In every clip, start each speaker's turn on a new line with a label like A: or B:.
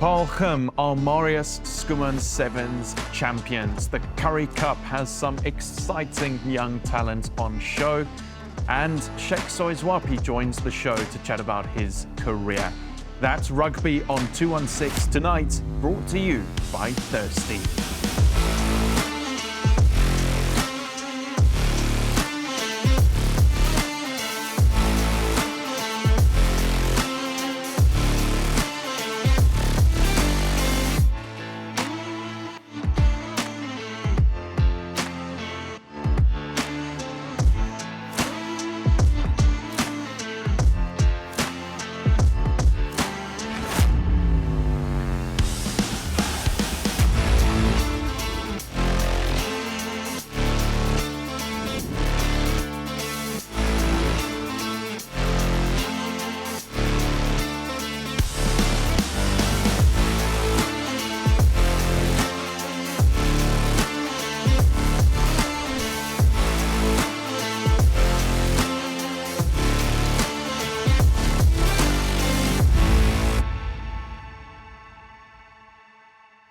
A: Welcome, are Marius Schoeman Sevens champions. The Currie Cup has some exciting young talent on show, and Shakes Soyizwapi joins the show to chat about his career. That's Rugby on 216 tonight, brought to you by Thirsty.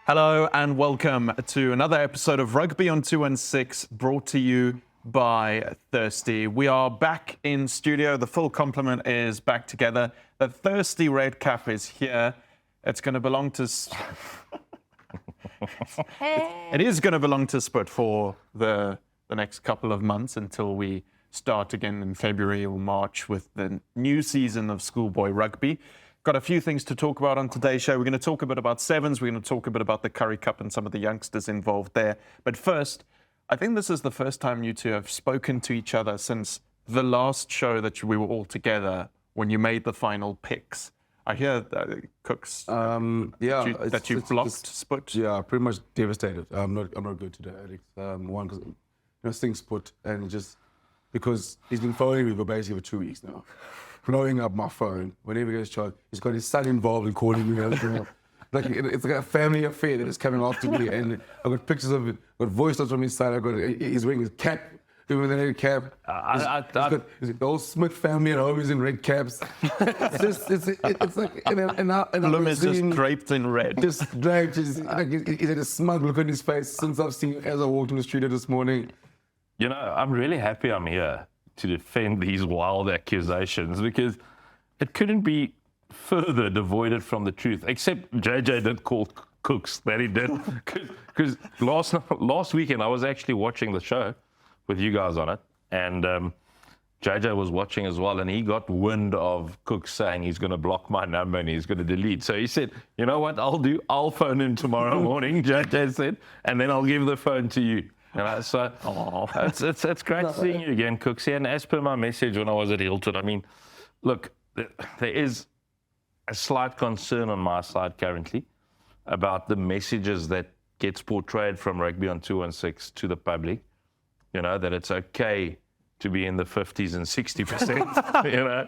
A: Hello and welcome to another episode of Rugby on 216, brought to you by Thirsty. We are back in studio. The full complement is back together. The Thirsty red cap is here. It's going to belong to... It is going to belong to Sport for the next couple of months until we start again in February or March with the new season of schoolboy rugby. Got a few things to talk about on today's show. We're going to talk a bit about sevens. We're going to talk a bit about the Currie Cup and some of the youngsters involved there. But first, I think this is the first time you two have spoken to each other since the last show that we were all together when you made the final picks. I hear Cooks that you blocked Sput.
B: Yeah, pretty much devastated. I'm not good today, Alex. One, because things Sput, and just because he's been phoning me for basically for 2 weeks now. Blowing up my phone whenever he gets charged. He's got his son involved in calling me. Like it's like a family affair that is coming after me, and I got pictures of it. Got voice notes from his son. He's wearing his cap, with a red cap. The whole Smith family at home is in red caps. It's like and
A: Bloom is just draped in red.
B: Just draped. He's had a smug look on his face since I've seen him as I walked on the street this morning.
C: You know, I'm really happy I'm here to defend these wild accusations, because it couldn't be further devoided from the truth, except JJ did call Cooks, that he did. Because last weekend I was actually watching the show with you guys on it, and JJ was watching as well, and he got wind of Cooks saying he's going to block my number and he's going to delete. So he said, you know what I'll phone him tomorrow morning, JJ said, and then I'll give the phone to you. You know, so it's great seeing you again, Cooksy. And as per my message when I was at Hilton, I mean, look, there is a slight concern on my side currently about the messages that gets portrayed from Rugby on 216 to the public. You know, that it's okay to be in the 50s and 60%. You know,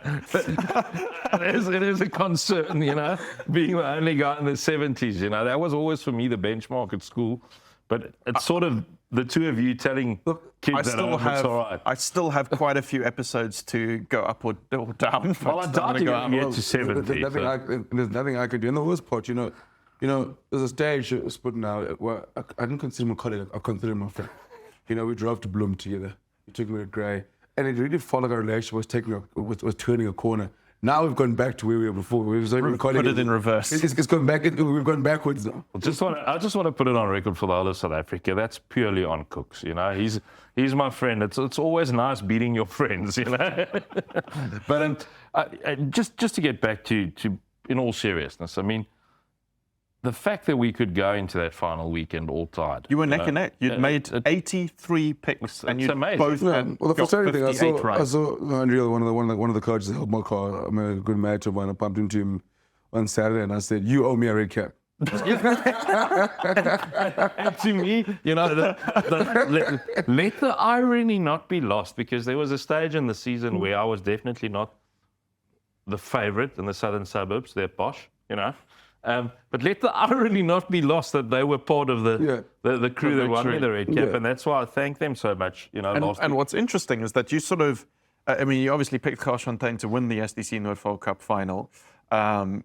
C: it is a concern. You know, being the only guy in the 70s. You know, that was always for me the benchmark at school. But it's sort of the two of you telling kids that it's all right.
A: I still have quite a few episodes to go up or down.
C: Well, I doubt you can get to 70.
B: There's nothing I can do. And the worst part, you know, there's a stage Sput now where I didn't consider him a colleague. I consider him my friend. You know, we drove to Bloom together. He took me to Grey, and it really felt like our relationship was turning a corner. Now we've gone back to where we were before. Put
A: it in reverse.
B: It's gone back. We've gone backwards now.
C: I just want to put it on record for the whole of South Africa. That's purely on Cooks. You know, he's my friend. It's always nice beating your friends. You know, but just to get back to in all seriousness, I mean, the fact that we could go into that final weekend all tied.
A: You were neck and neck. You'd made 83 picks, and you both had
B: well, the frustrating thing,
A: right.
B: I saw Unreal, one of the coaches that helped my car. I made a good match of mine. I bumped into him on Saturday, and I said, "You owe me a red cap."
C: And to me, you know, let the irony not be lost, because there was a stage in the season where I was definitely not the favourite in the southern suburbs. They're posh, you know. But let the irony not be lost that they were part of the crew that won me the red cap, and that's why I thank them so much. You know,
A: and what's interesting is that you sort of, I mean, you obviously picked Garsfontein to win the SDC Noordval Cup final, and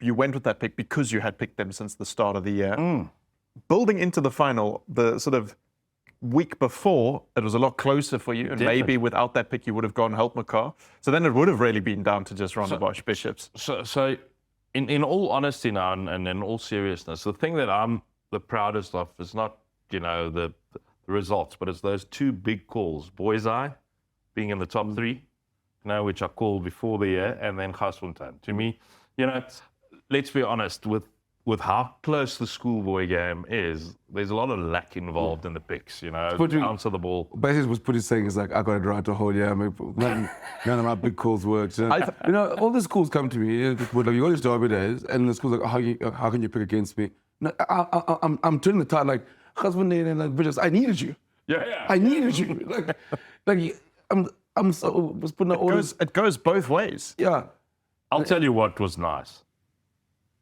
A: you went with that pick because you had picked them since the start of the year. Building into the final, the sort of week before, it was a lot closer for you, and maybe without that pick, you would have gone Helpmekaar. So then it would have really been down to just Rondebosch Bishops.
C: So in all honesty now, and in all seriousness, the thing that I'm the proudest of is not, the results, but it's those two big calls. Boyzai being in the top three, which I called before the year, and then Garsfontein. To me, let's be honest, with how close the schoolboy game is, there's a lot of luck involved in the picks, answer the ball.
B: Basically, what Putty saying is like, I got it right the whole year. None of my big calls worked. All the schools come to me. You got these derby days, and the school's like, how can you pick against me? No, I'm turning the tide like, husband and like, Bridges, I needed you.
C: Yeah.
B: I needed you. I'm so was putting
A: It goes both ways.
B: Yeah.
C: I'll tell you what was nice.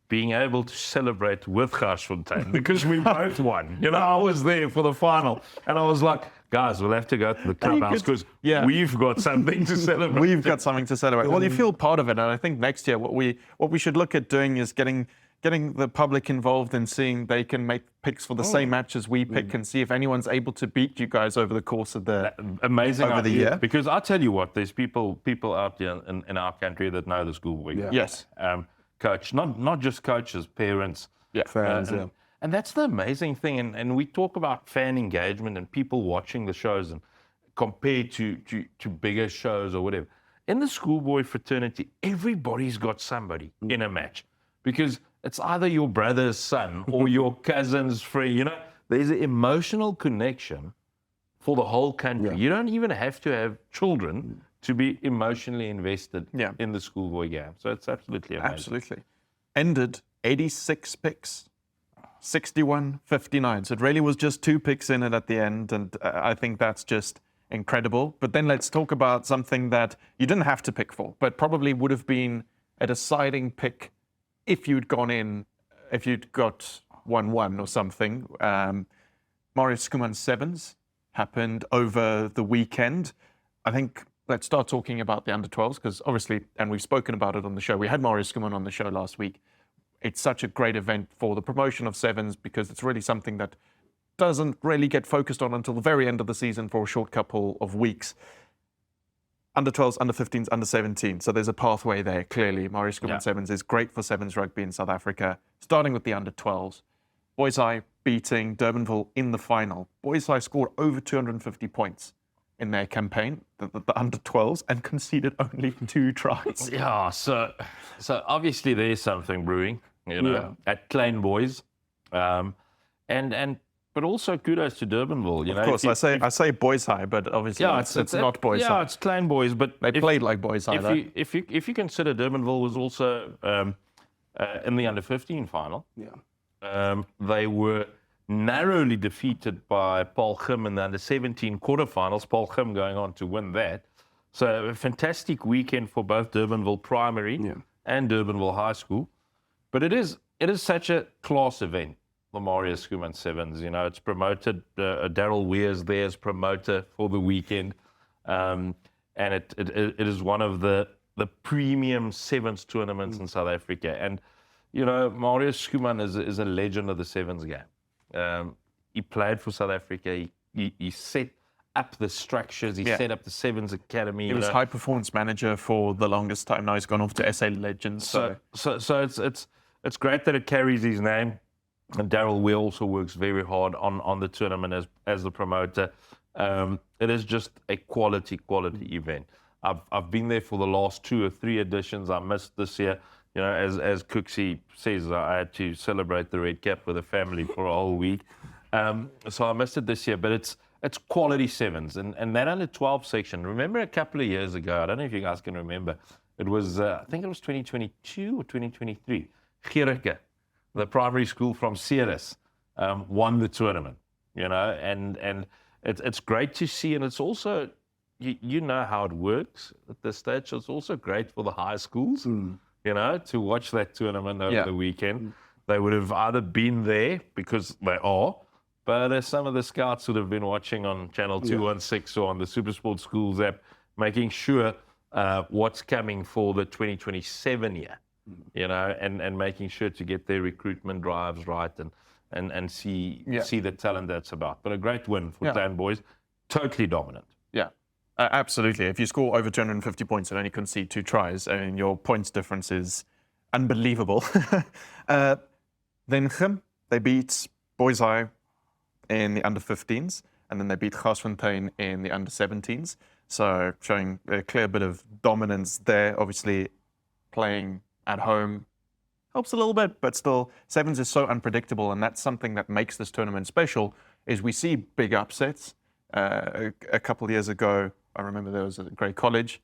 C: Being able to celebrate with Garsfontein because we both won. I was there for the final, and I was like, guys, we'll have to go to the clubhouse because we've got something to celebrate.
A: We've got something to celebrate. Well, you feel part of it, and I think next year what we should look at doing is getting the public involved and seeing they can make picks for the same matches we pick and see if anyone's able to beat you guys over the course of the
C: amazing
A: over the year.
C: Because I tell you what, there's people out there in our country that know the schoolboy game.
A: Yes.
C: Coach, not just coaches, parents,
B: fans.
C: And that's the amazing thing. And we talk about fan engagement and people watching the shows and compared to bigger shows or whatever. In the schoolboy fraternity, everybody's got somebody in a match because it's either your brother's son or your cousin's friend. There's an emotional connection for the whole country.
B: Yeah.
C: You don't even have to have children to be emotionally invested in the schoolboy game. So it's absolutely amazing.
A: Absolutely. Ended 86 picks, 61-59. So it really was just 2 picks in it at the end, and I think that's just incredible. But then let's talk about something that you didn't have to pick for, but probably would have been a deciding pick if you'd gone in, if you'd got 1-1 or something. Marius Schoeman sevens happened over the weekend. I think let's start talking about the under-12s because obviously, and we've spoken about it on the show, we had Marius Schoeman on the show last week. It's such a great event for the promotion of sevens because it's really something that doesn't really get focused on until the very end of the season for a short couple of weeks. Under-12s, under-15s, under-17. So there's a pathway there, clearly. Marius Schoeman sevens is great for sevens rugby in South Africa, starting with the under-12s. Boyzai beating Durbanville in the final. Boyzai scored over 250 points in their campaign, the under-12s, and conceded only 2 tries.
C: Yeah, so obviously there's something brewing, at Klein Boys. But also kudos to Durbanville.
A: Of course, I say Boyzai, but obviously it's not Boyzai.
C: Yeah, it's Klein Boys, but
A: they played like Boyzai.
C: If you consider Durbanville was also in the under-15 final.
B: Yeah.
C: They were narrowly defeated by Paul Gim in the under-17 quarterfinals. Paul Gim going on to win that. So a fantastic weekend for both Durbanville Primary and Durbanville High School. But it is such a class event, the Marius Schoeman Sevens. It's promoted. Daryl Weir's there as promoter for the weekend. And it is one of the premium sevens tournaments in South Africa. And, Marius Schoeman is a legend of the sevens game. He played for South Africa. He set up the structures. He set up the Sevens Academy.
A: He was high performance manager for the longest time. Now he's gone off to SA Legends.
C: So it's great that it carries his name. And Daryl Weir also works very hard on the tournament as the promoter. It is just a quality event. I've been there for the last 2 or 3 editions. I missed this year. As Cooksey says, I had to celebrate the Red Cap with the family for a whole week. So I missed it this year, but it's quality sevens. And that under-12 section, remember a couple of years ago, I don't know if you guys can remember, it was, I think it was 2022 or 2023, Currie, the primary school from Ceres, won the tournament, and it's great to see. And it's also, you know how it works at this stage, so it's also great for the high schools. To watch that tournament over the weekend. They would have either been there because they are, but some of the scouts would have been watching on Channel 216 or on the SuperSport Schools app, making sure what's coming for the 2027 year. and making sure to get their recruitment drives right and see the talent that's about. But a great win for Clan Boys, totally dominant.
A: Yeah, absolutely. If you score over 250 points and only concede 2 tries, I mean, your points difference is unbelievable. Then Gim, they beat Boys High in the under-15s, and then they beat Garsfontein in the under-17s. So showing a clear bit of dominance there. Obviously, playing at home helps a little bit, but still, sevens is so unpredictable, and that's something that makes this tournament special, is we see big upsets. A couple of years ago, I remember there was a Grey College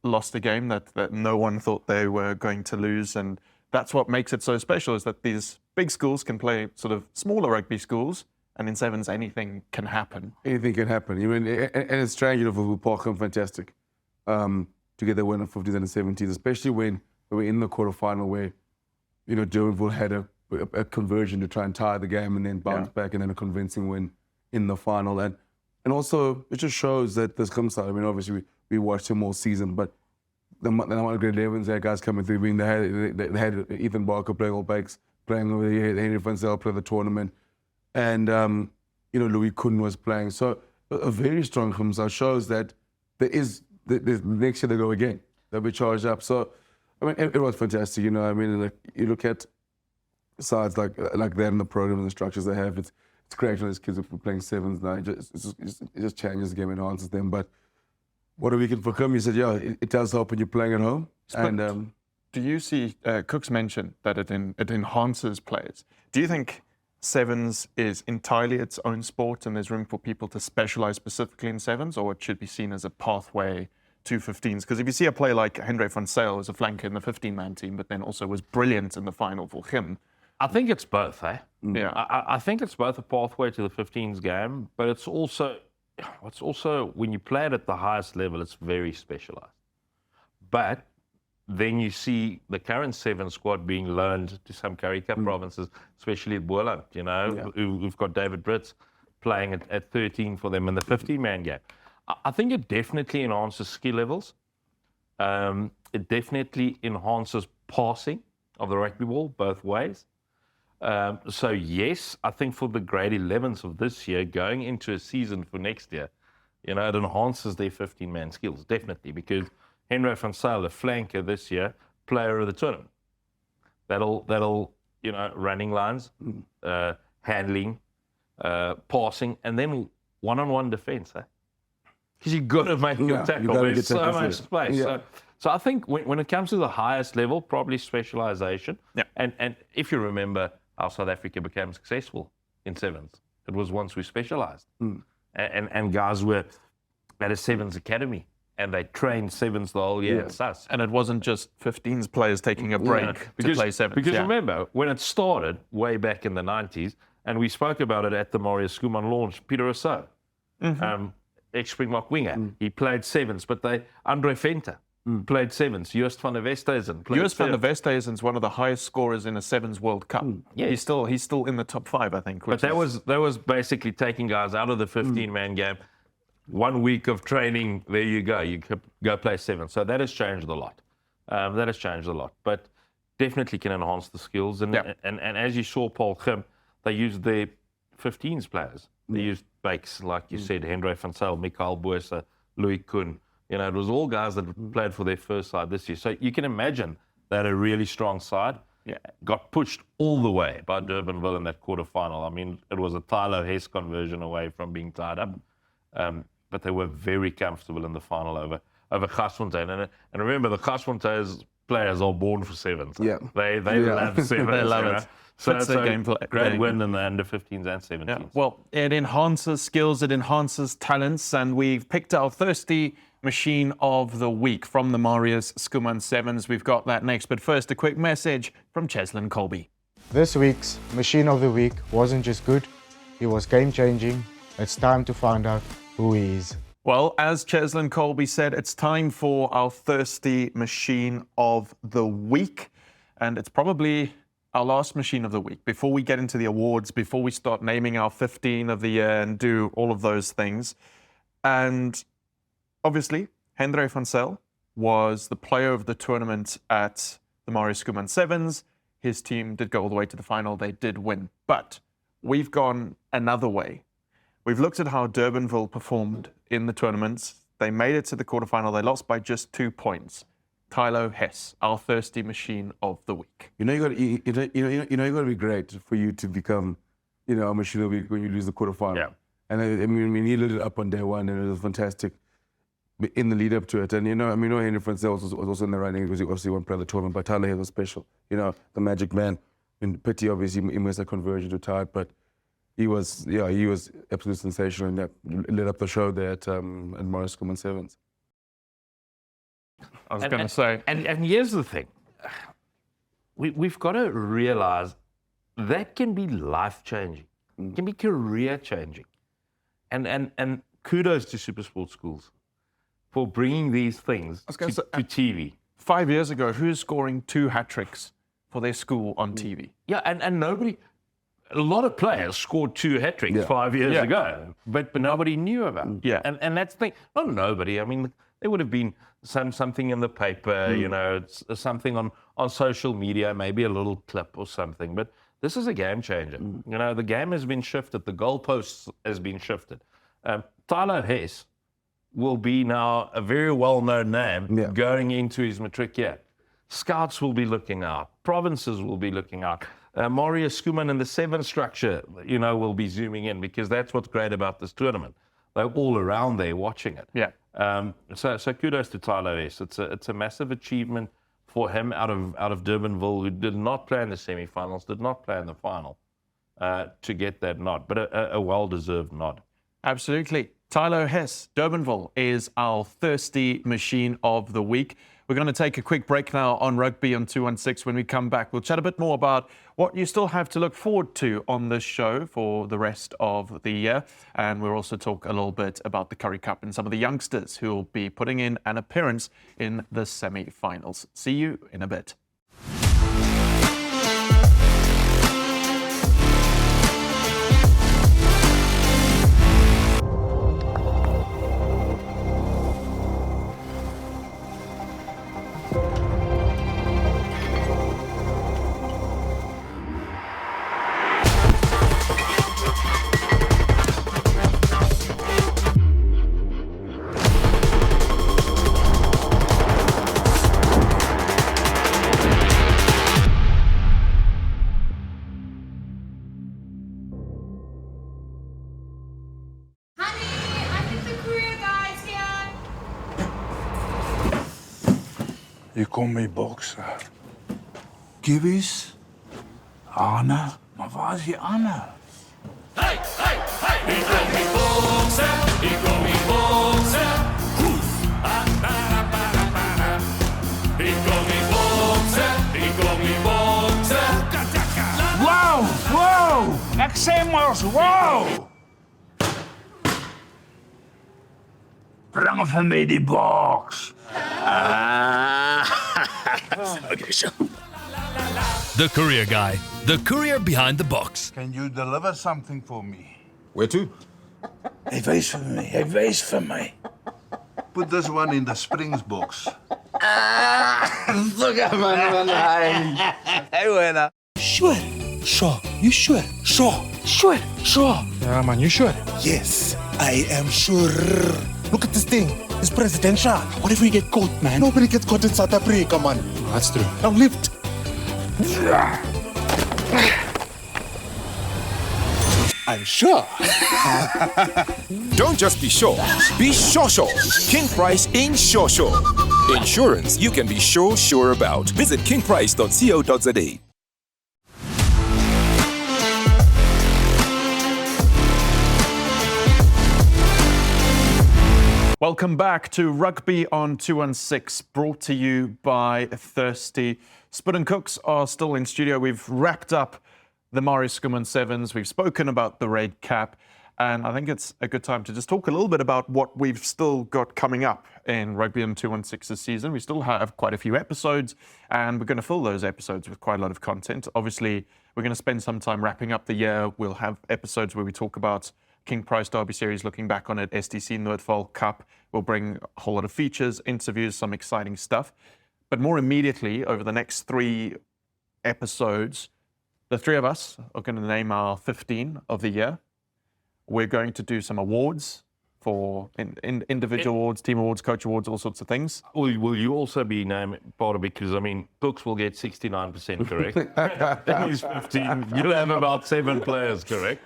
A: lost a game that no one thought they were going to lose, and that's what makes it so special, is that these big schools can play sort of smaller rugby schools, and in sevens, anything can happen.
B: Anything can happen. You mean, and it's strange, for Parkham, fantastic, to get the win of 50s and 70s, especially when we were in the quarterfinal where, Durbanville had a conversion to try and tie the game and then bounce back, and then a convincing win in the final. And also, it just shows that this comes out. I mean, obviously, we watched him all season, but the number of grade 11s, they had guys coming through. I mean, they had Ethan Barker playing All Bakes, playing over here, Henry Van Zyl played the tournament, and Louis Kuhn was playing. So a very strong Humza shows that there's next year they go again. They'll be charged up. So I mean, it was fantastic. I mean, like, you look at sides like that in the program and the structures they have. It's great for these kids who are playing sevens now. It just changes the game, enhances them. But what a weekend for him. He said, it does help when you're playing at home. And
A: do you see, Cooks mentioned that it enhances players. Do you think sevens is entirely its own sport and there's room for people to specialize specifically in sevens, or it should be seen as a pathway to 15s? Because if you see a player like Hendrik van Zyl as a flanker in the 15-man team, but then also was brilliant in the final for him.
C: I think it's both, eh?
A: Yeah.
C: I think it's both a pathway to the 15s game, but it's also when you play it at the highest level, it's very specialized. But then you see the current 7 squad being loaned to some Currie Cup provinces, especially at Boland, who've got David Brits playing at 13 for them in the 15-man game. I think it definitely enhances skill levels. It definitely enhances passing of the rugby ball both ways. So yes, I think for the grade 11s of this year, going into a season for next year, it enhances their 15-man skills, definitely, because Hendrik van Zyl, the flanker this year, player of the tournament. That'll running lines, handling, passing, and then one-on-one defense, because you've got to make your tackle. There's so much space.
B: Yeah.
C: So I think when it comes to the highest level, probably specialization.
A: Yeah.
C: And if you remember how South Africa became successful in sevens, it was once we specialized. And guys were at a sevens academy and they trained sevens the whole year at SAS.
A: And it wasn't just 15s players taking a break to play sevens.
C: Because remember, when it started way back in the 90s, and we spoke about it at the Marius Schoeman launch, Peter Rousseau, ex-Springbok winger, he played sevens, but Andre Venter played sevens. Joost van der Westhuizen played
A: Joost van der Westhuizen is one of the highest scorers in a sevens World Cup.
C: Yeah.
A: He's still in the top 5, I think.
C: But that was basically taking guys out of the 15-man game. 1 week of training, there you go. You could go play sevens. So that has changed a lot. But definitely can enhance the skills. And as you saw, Paul Gim, they used their 15s players. They used Bakes, like you said, Hendrik van Zyl, Mikael Botha, Louis Kuhn. It was all guys that played for their first side this year. So you can imagine that a really strong side got pushed all the way by Durbanville in that quarterfinal. I mean, it was a Tyler Hess conversion away from being tied up. But they were very comfortable in the final over Garsfontein. And remember, the Garsfontein players are born for sevens.
B: Yeah.
C: They love sevens.
A: They love it.
C: So
A: Fits their game
C: great win in the under 15s and 17s.
A: Yeah. Well, it enhances skills, it enhances talents, and we've picked our thirsty machine of the week from the Marius Schoeman Sevens. We've got that next, but first a quick message from Cheslin Colby.
D: This week's machine of the week wasn't just good, he was game-changing. It's time to find out who he is.
A: Well, as Cheslin Colby said, it's time for our thirsty machine of the week, and it's probably our last machine of the week. Before we get into the awards, before we start naming our 15 of the year and do all of those things. And obviously, Hendrik van Zyl was the player of the tournament at the Marius Schoeman Sevens. His team did go all the way to the final. They did win. But we've gone another way. We've looked at how Durbanville performed in the tournaments. They made it to the quarterfinal. They lost by just 2 points. Tylo Hess, our thirsty machine of the week.
B: You got to be great for you to become, a machine of the week when you lose the quarterfinal.
C: Yeah.
B: And I mean, he lit it up on day one, and it was fantastic in the lead up to it. And Henry Francel was also in the running because he obviously won play the tournament. But Tyler Hess was special. The magic man. And Petty obviously he missed a conversion to tie it, but he was absolutely sensational, and that lit up the show there at Marius Schoeman Sevens.
A: I was going to say.
C: And here's the thing. We've got to realize that can be life-changing. It can be career-changing. And kudos to SuperSport schools for bringing these things to TV.
A: 5 years ago, who's scoring 2 hat-tricks for their school on TV?
C: Yeah, and nobody... A lot of players scored 2 hat-tricks 5 years ago, but nobody knew about it.
A: Yeah.
C: And that's the thing. Not nobody. I mean, there would have been something in the paper, something on social media, maybe a little clip or something. But this is a game changer. The game has been shifted. The goalposts has been shifted. Tylo Hess will be now a very well-known name going into his matric year. Scouts will be looking out. Provinces will be looking out. Marius Schoeman and the 7 structure, will be zooming in because that's what's great about this tournament. They're all around there watching it.
A: Yeah.
C: So kudos to Tylo Hess. It's a massive achievement for him out of Durbanville, who did not play in the semi-finals, did not play in the final, to get that nod. But a well-deserved nod.
A: Absolutely. Tylo Hess, Durbanville, is our thirsty machine of the week. We're going to take a quick break now on Rugby on 216. When we come back, we'll chat a bit more about what you still have to look forward to on this show for the rest of the year. And we'll also talk a little bit about the Currie Cup and some of the youngsters who will be putting in an appearance in the semi-finals. See you in a bit.
E: Je komt mee boksen. Kibbies? Anne? Maar waar is die Anne?
F: Hey, hey, hey! Ik kom niet boksen, ik kom niet boksen. Ik kom niet boksen, ik kom niet boksen.
E: Wow, wow! Exemos, wow! Breng van mij die box. Okay, so.
G: The Courier Guy, the courier behind the box.
E: Can you deliver something for me?
B: Where to?
E: Hij wees van mij. Put this one in the springs box.
H: Look at man. Hey, winner.
E: Sure. You sure? Sure.
D: Yeah, man, you sure?
E: Yes, I am sure. Look at this thing. It's presidential. What if we get caught, man? Nobody gets caught in South Africa, man.
D: That's true.
E: Now lift. I'm sure.
I: Don't just be sure. Be sure. King Price ain't sure. Insurance you can be sure about. Visit kingprice.co.za.
A: Welcome back to Rugby on 216, brought to you by Thirsty. Spud and Cooks are still in studio. We've wrapped up the Marius Schoeman Sevens. We've spoken about the Red Cap. And I think it's a good time to just talk a little bit about what we've still got coming up in Rugby on 216 this season. We still have quite a few episodes, and we're going to fill those episodes with quite a lot of content. Obviously, we're going to spend some time wrapping up the year. We'll have episodes where we talk about King Price Derby Series, looking back on it, STC Noordval Cup. We'll bring a whole lot of features, interviews, some exciting stuff. But more immediately, over the next 3 episodes, the 3 of us are going to name our 15 of the year. We're going to do some awards for individual awards, team awards, coach awards, all sorts of things.
C: Will you also be named part of it? Because, I mean, Cooks will get 69% correct. That is 15. You'll have about 7 players correct.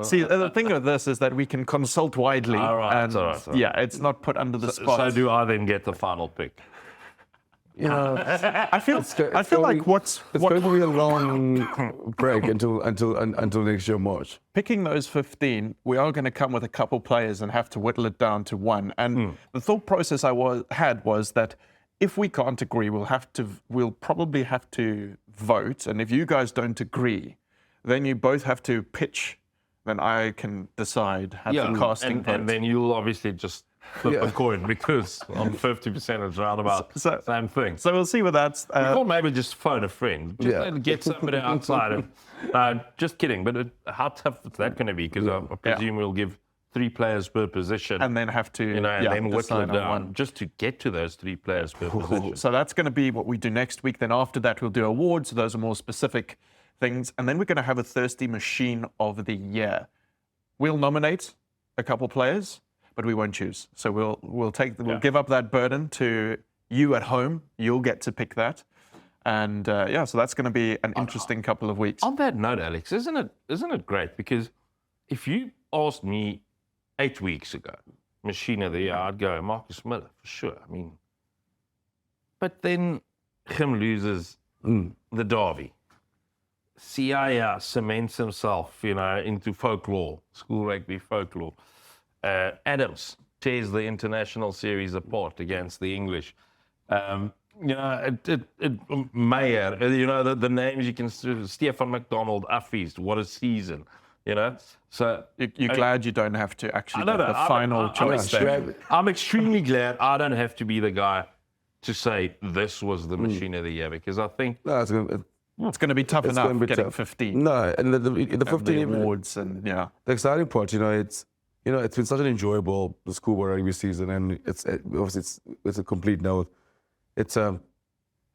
A: See, the thing with this is that we can consult widely.
C: All right,
A: and
C: all right.
A: yeah, it's not put under the spot.
C: So do I then get the final pick?
B: You know,
A: I feel like
B: it's going to be a long break until next year March.
A: Picking those 15, we are going to come with a couple players and have to whittle it down to 1. And the thought process I had was that if we can't agree, we'll probably have to vote. And if you guys don't agree, then you both have to pitch. Then I can decide, have the casting vote.
C: And then you'll obviously just flip a coin, because on 50% it's around about the same thing.
A: So we'll see what that's...
C: we can maybe just phone a friend. Just get somebody outside. Just kidding. But how tough is that going to be? Because I presume we'll give 3 players per position.
A: And then have to
C: and then whittle it down
A: one.
C: just to get to those 3 players per position.
A: So that's going to be what we do next week. Then after that, we'll do awards. So those are more specific things. And then we're going to have a Thirsty Machine of the Year. We'll nominate a couple players, but we won't choose. So we'll give up that burden to you at home. You'll get to pick that. And so that's going to be an interesting couple of weeks.
C: On that note, Alex, isn't it great? Because if you asked me 8 weeks ago, Machine of the Year, I'd go Marcus Miller for sure. I mean, but then him loses the derby. Siaya cements himself, into folklore, school rugby folklore. Adams tears the international series apart against the English. Mayer, the names you can, Stefan McDonald, Affies, what a season, So
A: you're glad you don't have to actually
C: get
A: the final choice there.
C: I'm extremely glad I don't have to be the guy to say this was the Machine of the Year, because I think
A: it's going to be tough enough getting 15.
B: No, and the 15
A: awards and
B: the exciting part, it's been such an enjoyable schoolboy rugby season, and it's a complete note. It's going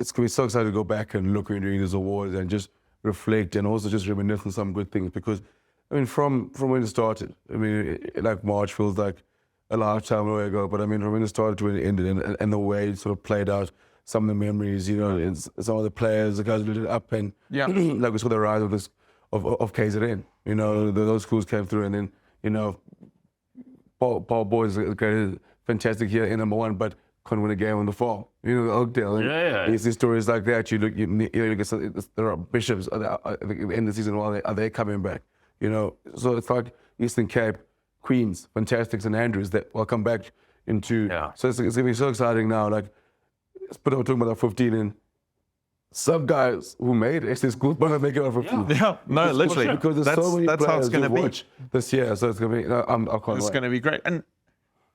B: to be so exciting to go back and look at these awards and just reflect and also just reminisce on some good things, because I mean from when it started, I mean like March feels like a lifetime ago, but I mean from when it started to when it ended, and the way it sort of played out. Some of the memories, and some of the players, the guys who lit it up, and like we saw the rise of KZN. Those schools came through, and then Paul Boyd's fantastic here in number 1, but couldn't win a game on the fall. Oakdale. And these stories like that. You get there are Bishops at the end of the season. Are they coming back? So it's like Eastern Cape, Queens, Fantastics, and Andrews that will come back into. So it's gonna be so exciting now. Like. But I'm talking about 15, and some guys who made it, schools want to make it out 15.
A: Yeah, no, literally.
B: Because there's so many
A: that's how
B: players
A: it's going to be
B: this year, so it's going to be. I can't wait.
A: It's going to be great. And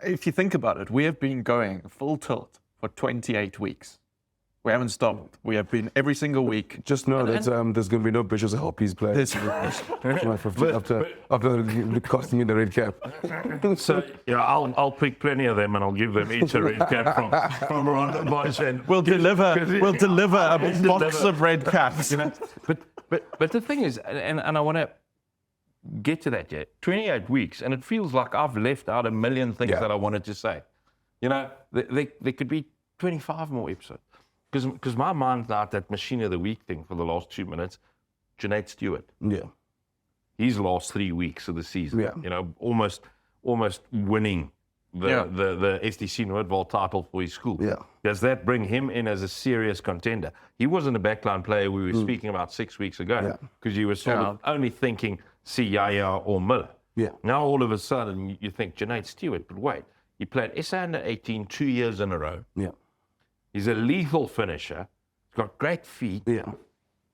A: if you think about it, we have been going full tilt for 28 weeks. We haven't stopped. We have been every single week.
B: Just know that there's going to be no Bishops to help these players. after costing me the red cap.
C: So I'll pick plenty of them, and I'll give them each a red cap from Ron Bosch.
A: We'll deliver a box of red caps.
C: But the thing is, and I want to get to that yet. 28 weeks, and it feels like I've left out a million things that I wanted to say. There could be 25 more episodes. Because my mind's now at that Machine of the Week thing for the last 2 minutes. Junaid Stewart.
B: Yeah.
C: His last 3 weeks of the season.
B: Yeah.
C: Almost winning the STC Noordwal title for his school.
B: Yeah.
C: Does that bring him in as a serious contender? He wasn't a backline player we were speaking about 6 weeks ago, because you were sort of only thinking Siaya or Miller.
B: Yeah.
C: Now all of a sudden you think Junaid Stewart, but wait, he played SA under 18 2 years in a row.
B: Yeah.
C: He's a lethal finisher. He's got great feet.
B: Yeah.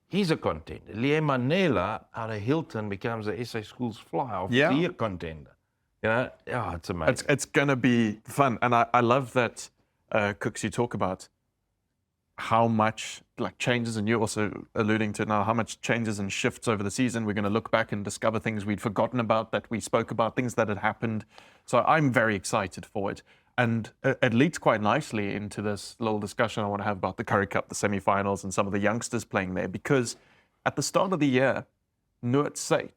C: He's a contender. Liam Manela out of Hilton becomes a SA Schools Fly of the Year contender. It's amazing.
A: It's going to be fun. And I love that, Cooks, you talk about how much changes, and you're also alluding to now how much changes and shifts over the season. We're going to look back and discover things we'd forgotten about that we spoke about, things that had happened. So I'm very excited for it. And it leads quite nicely into this little discussion I want to have about the Currie Cup, the semi-finals, and some of the youngsters playing there. Because at the start of the year, Noord Said,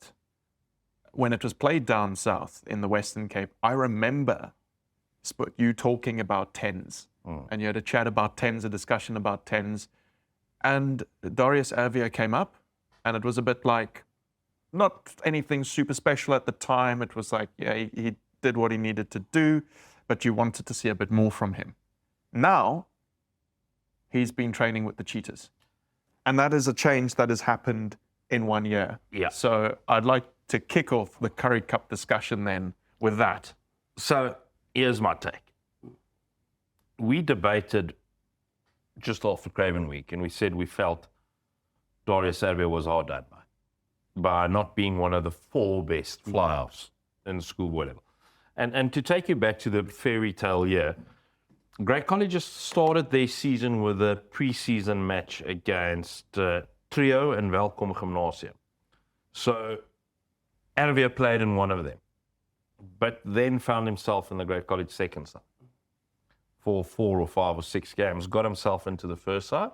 A: when it was played down south in the Western Cape, I remember you talking about tens. And you had a chat about tens, a discussion about tens. And Darius Avia came up, and it was a bit like, not anything super special at the time. It was like, yeah, he did what he needed to do, but you wanted to see a bit more from him. Now, he's been training with the Cheetahs. And that is a change that has happened in 1 year.
C: Yeah.
A: So I'd like to kick off the Currie Cup discussion then with that.
C: So here's my take. We debated just after Craven Week, and we said we felt Darius Avia was hard done by not being one of the 4 best fly-offs in schoolboy level. And to take you back to the fairy tale year, Great College just started their season with a pre-season match against Trio and Welkom Gymnasium. So Avia played in one of them, but then found himself in the Great College second side for 4 or 5 or 6 games, got himself into the first side,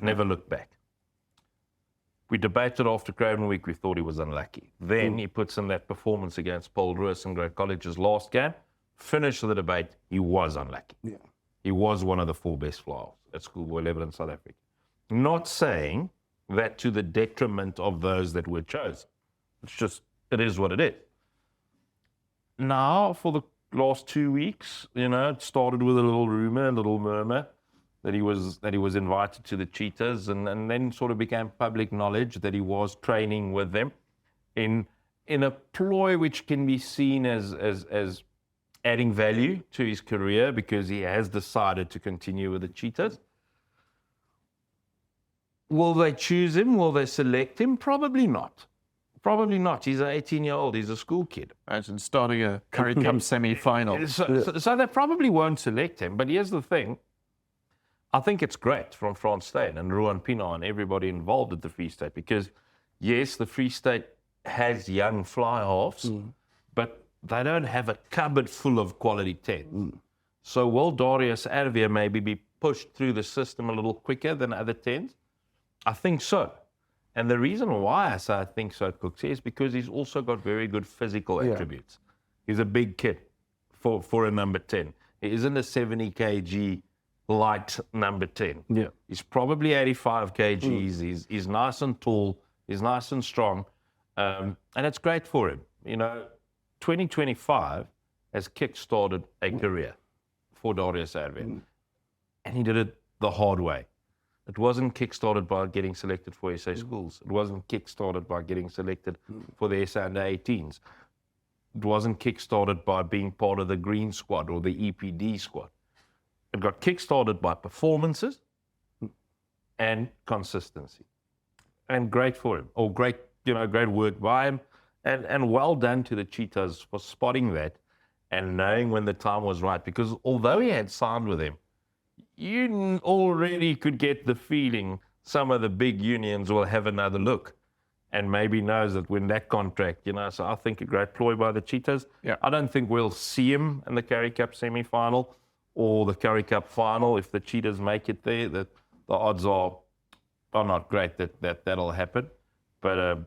C: never looked back. We debated after Craven Week, we thought he was unlucky. Then he puts in that performance against Paul Roos in Great College's last game. Finished the debate, he was unlucky. Yeah. He was one of the 4 best fly-offs at schoolboy level in South Africa. Not saying that to the detriment of those that were chosen. It's just, it is what it is. Now, for the last 2 weeks, it started with a little rumor, a little murmur, that he was invited to the Cheetahs, and then sort of became public knowledge that he was training with them in a ploy which can be seen as adding value to his career, because he has decided to continue with the Cheetahs. Will they choose him? Will they select him? Probably not. Probably not. He's an 18-year-old. He's a school kid.
A: Imagine starting a Currie Cup semi-final.
C: So they probably won't select him. But here's the thing. I think it's great from Frans Steyn and Ruan Pienaar and everybody involved at the Free State, because, yes, the Free State has young fly-halves, but they don't have a cupboard full of quality 10s. So will Darius Avia maybe be pushed through the system a little quicker than other 10s? I think so. And the reason why I say I think so, Cooks, is because he's also got very good physical attributes. He's a big kid for a number 10. He isn't a 70 kg light number 10. Yeah. He's probably 85 kgs. He's nice and tall. He's nice and strong. And it's great for him. 2025 has kick-started a career for Darius Avia. And he did it the hard way. It wasn't kick-started by getting selected for SA schools. It wasn't kick-started by getting selected for the SA under-18s. It wasn't kick-started by being part of the green squad or the EPD squad. It got kick-started by performances and consistency. And great for him, or great work by him. And well done to the Cheetahs for spotting that and knowing when the time was right. Because although he had signed with him, you already could get the feeling some of the big unions will have another look and maybe knows that when that contract, so I think a great ploy by the Cheetahs. Yeah. I don't think we'll see him in the Currie Cup semi-final or the Currie Cup final. If the Cheetahs make it there, that the odds are not great that'll happen. But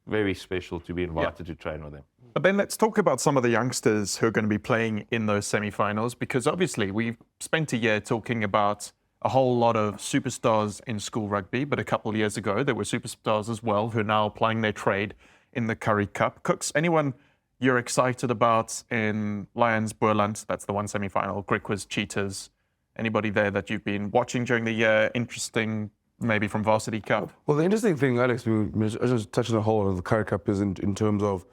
C: very special to be invited to train with them.
A: But then let's talk about some of the youngsters who are going to be playing in those semi-finals, because obviously we've spent a year talking about a whole lot of superstars in school rugby, but a couple of years ago there were superstars as well who are now applying their trade in the Currie Cup. Cooks, anyone you're excited about in Lions, Boerland? That's the one semi-final. Griquas, Cheetahs. Anybody there that you've been watching during the year? Interesting, maybe from Varsity Cup?
B: Well, the interesting thing, Alex, I just touching the whole of the Currie Cup is in terms of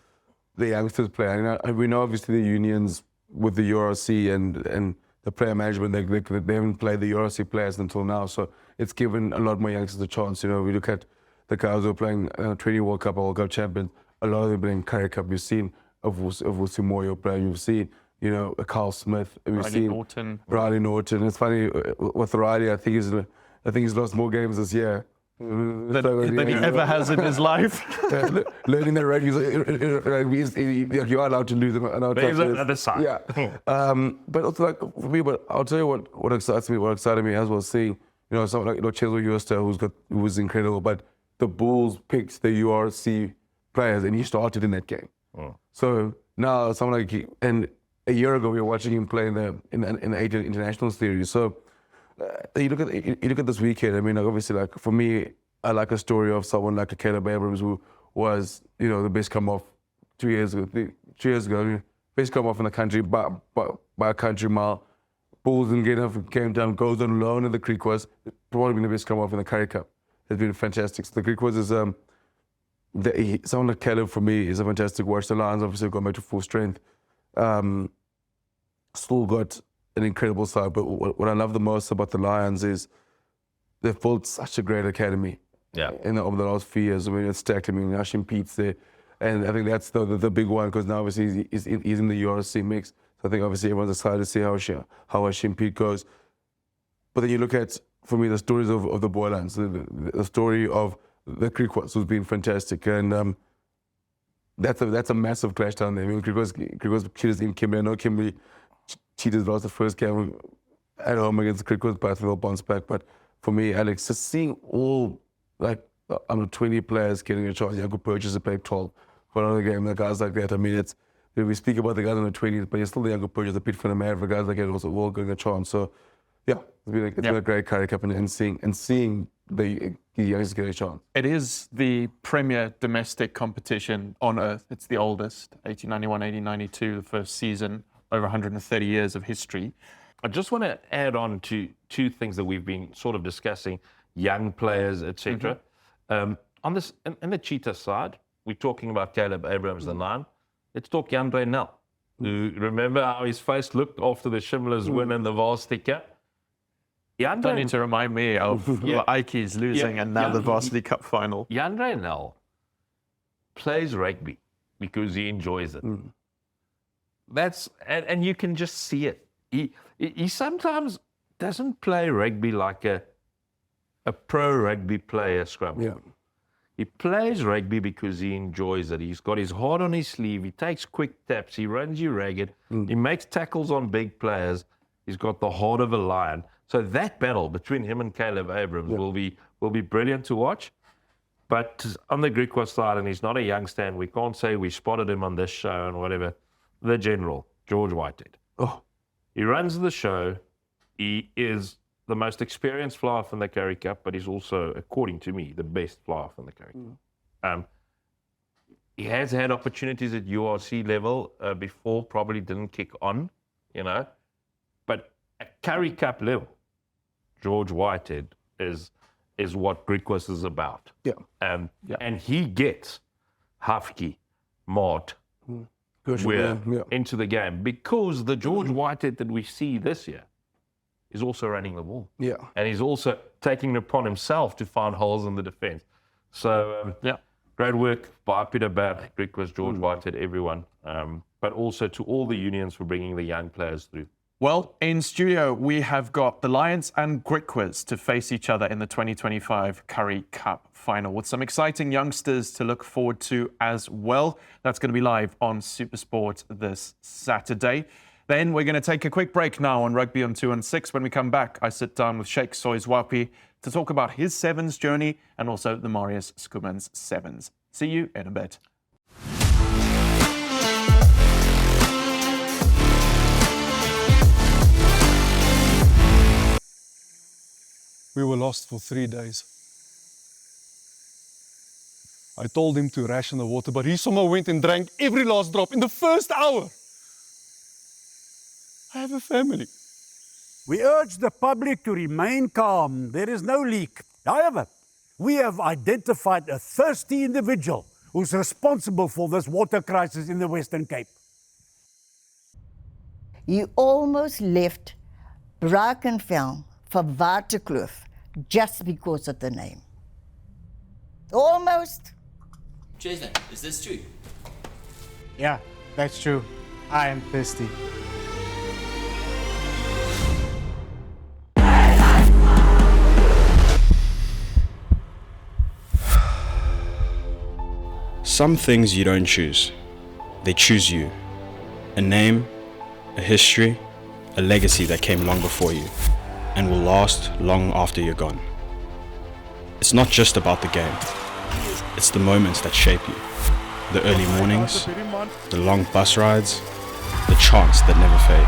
B: the youngsters playing. We know obviously the unions with the URC and the player management, they haven't played the URC players until now, so it's given a lot more youngsters a chance. We look at the guys who are playing 20 World Cup or World Cup champions, a lot of them playing Currie Cup. You've seen Vusi Moyo playing, you've seen, Carl Smith, we've seen Riley Norton. It's funny, with Riley, I think he's lost more games this year
A: that he ever has in his life.
B: Learning that rugby is you are allowed to lose.
C: There's another side.
B: Yeah. But also like for me, but I'll tell you what excites me. What excited me as well, seeing someone like Chezo Yoster who was incredible, but the Bulls picked the URC players and he started in that game. So now someone like and a year ago we were watching him play in the Asian International Series. So you look at this weekend. I mean, like, obviously, like for me, I like a story of someone like a Caleb Abrams who was the best come off 2 years ago. 3 years ago, I mean, best come off in the country by a country mile. Bulls and came down, goes on loan in the Creek was probably been the best come off in the Currie Cup. It's been fantastic. So the Creek was someone like Caleb for me is a fantastic watch. The Lions obviously gone back to full strength. Still got an incredible side, but what I love the most about the Lions is they've built such a great academy.
C: Yeah.
B: Over the last few years, I mean, it's stacked. I mean, Hashim Pete's there, and I think that's the big one because now obviously he's in the URC mix. So I think obviously everyone's excited to see how Hashim Pete goes. But then you look at, for me, the stories of the Boylands, the story of the Creekwas who's been fantastic, and that's a massive clash down there. I mean, Creekwas cheated in Kimberley. I know Kimberley cheated, lost the first game at home against Creekwas, but they'll bounce back. But for me, Alex, just seeing all like under 20 players getting a chance, I could purchase a play 12 for another game. The guys like that, I mean, it's we speak about the guys under 20s, but you're still the younger purchase, a bit for the man for guys like that also all getting a chance. So yeah, it's been a great Currie Cup and seeing the youngsters get a chance.
A: It is the premier domestic competition on earth. It's the oldest, 1891, 1892, the first season, over 130 years of history.
C: I just want to add on to two things that we've been sort of discussing, young players, etc. On this, in the Cheetah side, we're talking about Caleb Abrams, the 9. Let's talk Jandre Nel. Remember how his face looked after the Shimlers win in the Varsity Cup?
A: Don't need to remind me of Ike's losing and now the Varsity Cup final.
C: Jandre Nel plays rugby because he enjoys it. That's and you can just see it. He sometimes doesn't play rugby like a pro rugby player, Scrum.
B: Yeah.
C: He plays rugby because he enjoys it. He's got his heart on his sleeve. He takes quick taps. He runs you ragged. He makes tackles on big players. He's got the heart of a lion. So that battle between him and Caleb Abrams will be brilliant to watch. But on the Griquas side, and he's not a youngster, and we can't say we spotted him on this show and whatever, the general, George Whitehead.
B: Oh.
C: He runs the show. He is the most experienced fly-off in the Currie Cup, but he's also, according to me, the best fly-off in the Currie Cup. He has had opportunities at URC level before, probably didn't kick on, But at Currie Cup level, George Whitehead is what Griquas is about.
B: Yeah.
C: And he gets Hafki, Mart, into the game because the George Whitehead that we see this year is also running the ball.
B: Yeah.
C: And he's also taking it upon himself to find holes in the defence. So, great work by Peter Babb, Griquas, George Whitehead, everyone. But also to all the unions for bringing the young players through.
A: Well, in studio, we have got the Lions and Griquas to face each other in the 2025 Currie Cup final with some exciting youngsters to look forward to as well. That's going to be live on SuperSport this Saturday. Then we're going to take a quick break now on Rugby on 2 and 6. When we come back, I sit down with Shakes Soyizwapi to talk about his sevens journey and also the Marius Schoeman's sevens. See you in a bit.
J: We were lost for 3 days. I told him to ration the water, but he somehow went and drank every last drop in the first hour. I have a family.
K: We urge the public to remain calm. There is no leak. However, we have identified a thirsty individual who's responsible for this water crisis in the Western Cape.
L: You almost left Brackenfell for Waterkloof just because of the name. Almost.
M: Jason, is this true?
D: Yeah, that's true. I am thirsty.
N: Some things you don't choose. They choose you. A name, a history, a legacy that came long before you and will last long after you're gone. It's not just about the game. It's the moments that shape you. The early mornings, the long bus rides, the chants that never fade.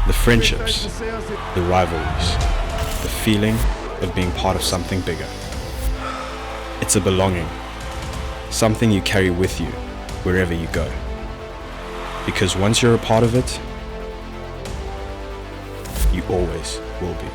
N: The friendships, the rivalries, the feeling of being part of something bigger. It's a belonging, something you carry with you wherever you go. Because once you're a part of it, you always will be.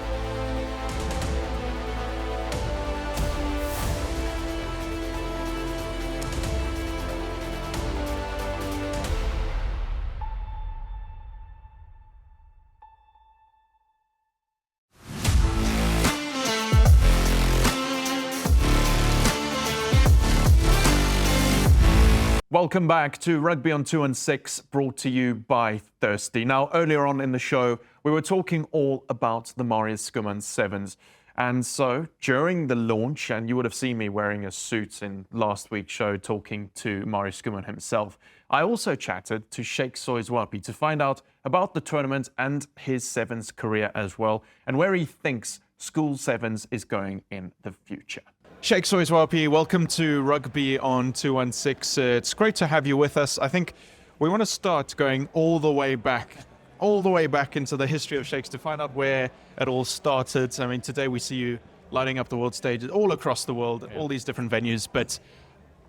A: Welcome back to Rugby on 2 and 6, brought to you by Thirsty. Now, earlier on in the show, we were talking all about the Marius Schoeman Sevens. And so, during the launch, and you would have seen me wearing a suit in last week's show talking to Marius Schoeman himself, I also chatted to Shakes Soyizwapi to find out about the tournament and his Sevens career as well, and where he thinks School Sevens is going in the future. Shakes Soyizwapi, welcome to Rugby on 216. It's great to have you with us. I think we want to start going all the way back into the history of Shakes to find out where it all started. I mean, today we see you lighting up the world stages all across the world, all these different venues, but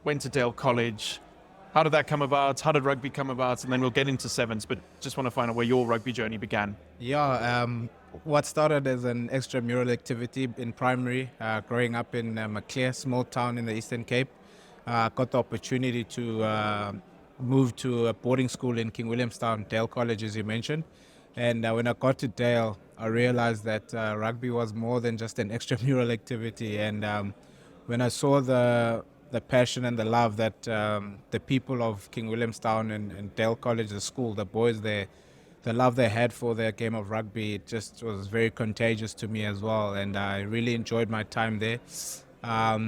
A: went to Dale College. How did that come about? How did rugby come about? And then we'll get into Sevens, but just want to find out where your rugby journey began.
O: Yeah, what started as an extramural activity in primary, growing up in Maclear, small town in the Eastern Cape. Got the opportunity to move to a boarding school in King Williamstown, Dale College, as you mentioned. And when I got to Dale, I realized that rugby was more than just an extramural activity. And when I saw the passion and the love that the people of King Williamstown and Dale College, the school, the boys there, the love they had for their game of rugby, it just was very contagious to me as well. And I really enjoyed my time there. I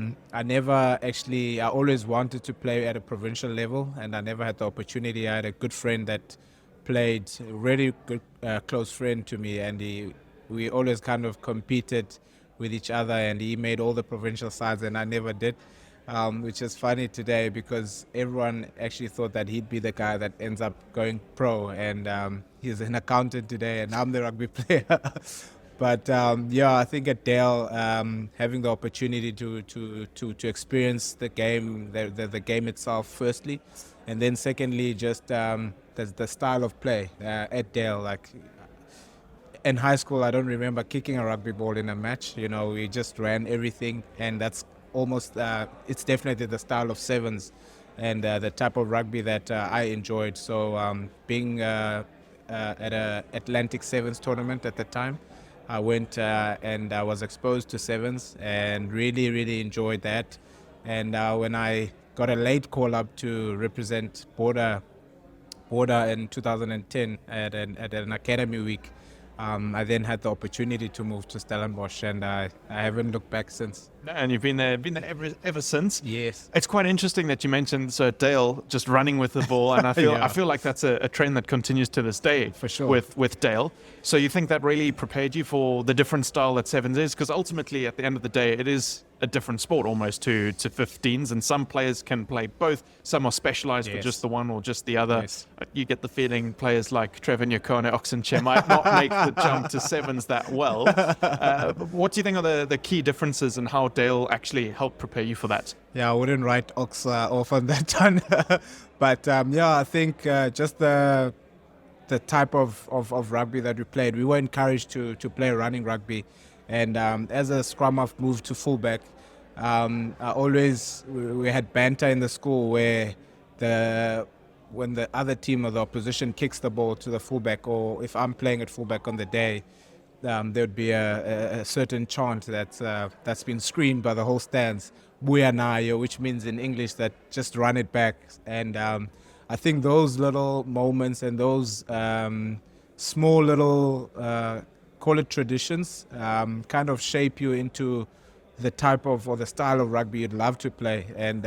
O: always wanted to play at a provincial level, and I never had the opportunity. I had a good friend that played, a really good, close friend to me, and we always kind of competed with each other, and he made all the provincial sides and I never did. Which is funny today because everyone actually thought that he'd be the guy that ends up going pro, and he's an accountant today and I'm the rugby player. But I think at Dale, having the opportunity to experience the game, the game itself firstly, and then secondly just the style of play at Dale. Like in high school, I don't remember kicking a rugby ball in a match. You know, we just ran everything, and that's almost it's definitely the style of Sevens and the type of rugby that I enjoyed. So being at a Atlantic Sevens tournament at the time, I went and I was exposed to Sevens and really enjoyed that. And when I got a late call up to represent Border in 2010 at an academy week, I then had the opportunity to move to Stellenbosch, and I haven't looked back since.
A: And you've been there ever since.
O: Yes.
A: It's quite interesting that you mentioned Dale just running with the ball, and I feel like that's a trend that continues to this day.
O: For sure.
A: With Dale. So you think that really prepared you for the different style that Sevens is? Because ultimately, at the end of the day, it is a different sport almost to 15s, and some players can play both. Some are specialized with just the one or just the other.
O: Yes.
A: You get the feeling players like Trevor Nyakone, Oxenchair might not make the jump to Sevens that well. What do you think are the key differences and how Dale actually helped prepare you for that?
O: Yeah, I wouldn't write Ox off on that one. But I think just the type of rugby that we played, we were encouraged to play running rugby. And as a scrum half moved to fullback, we had banter in the school where when the other team or the opposition kicks the ball to the fullback, or if I'm playing at fullback on the day, there would be a certain chant that's been screamed by the whole stands, "Buya nayo," which means in English that just run it back. And I think those little moments and those small little call it traditions, kind of shape you into the type of or the style of rugby you'd love to play. And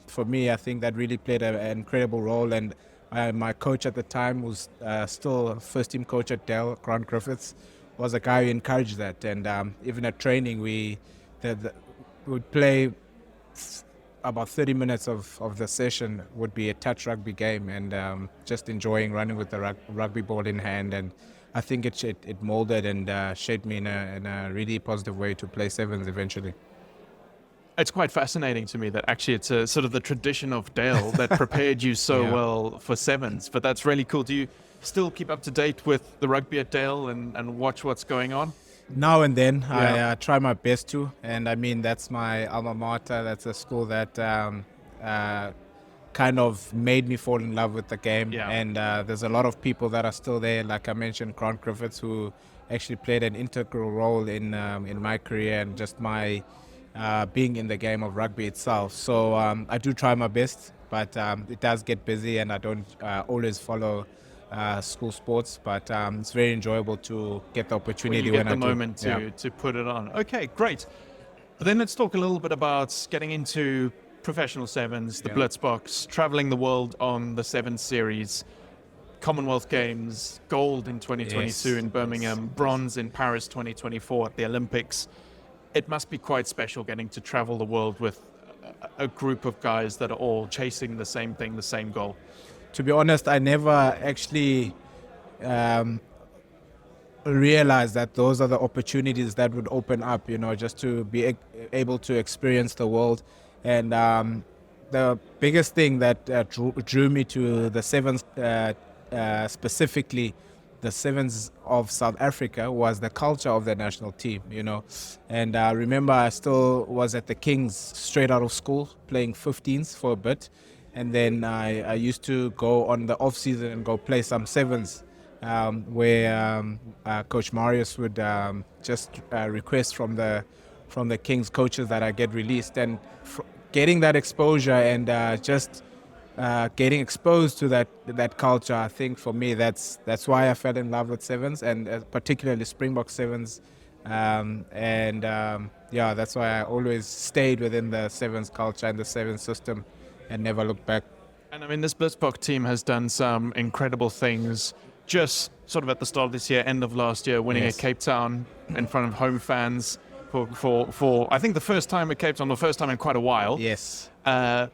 O: for me, I think that really played an incredible role. And my coach at the time was still first team coach at Dell, Grant Griffiths, was a guy who encouraged that. And even at training, we would play about 30 minutes of the session would be a touch rugby game, and just enjoying running with the rugby ball in hand. And I think it molded and shaped me in a really positive way to play sevens eventually.
A: It's quite fascinating to me that actually it's a sort of the tradition of Dale that prepared you so well for sevens. But that's really cool. Do you still keep up to date with the rugby at Dale and watch what's going on?
O: Now and then, I try my best to. And I mean, that's my alma mater. That's a school that kind of made me fall in love with the game. And there's a lot of people that are still there. Like I mentioned, Grant Griffiths, who actually played an integral role in my career and just my being in the game of rugby itself. So I do try my best, but it does get busy, and I don't always follow school sports. But it's very enjoyable to get the opportunity
A: when
O: I
A: the moment to put it on. Okay, great. But then let's talk a little bit about getting into professional sevens, the Blitzbox, traveling the world on the Sevens series, Commonwealth Games, gold in 2022 in Birmingham, bronze in Paris 2024 at the Olympics. It must be quite special getting to travel the world with a group of guys that are all chasing the same thing, the same goal.
O: To be honest, I never actually realized that those are the opportunities that would open up, just to be able to experience the world. And the biggest thing that drew me to the sevens, specifically the sevens of South Africa, was the culture of the national team, And I remember I still was at the Kings straight out of school, playing 15s for a bit. And then I used to go on the off season and go play some sevens, where Coach Marius would just request from the Kings coaches that I get released. And getting that exposure and just getting exposed to that culture, I think for me that's why I fell in love with sevens, and particularly Springbok sevens. That's why I always stayed within the sevens culture and the sevens system and never looked back.
A: And I mean, this Blitzbox team has done some incredible things just sort of at the start of this year, end of last year, winning at Cape Town in front of home fans for I think the first time at Cape Town, the first time in quite a while.
O: Yes.
A: And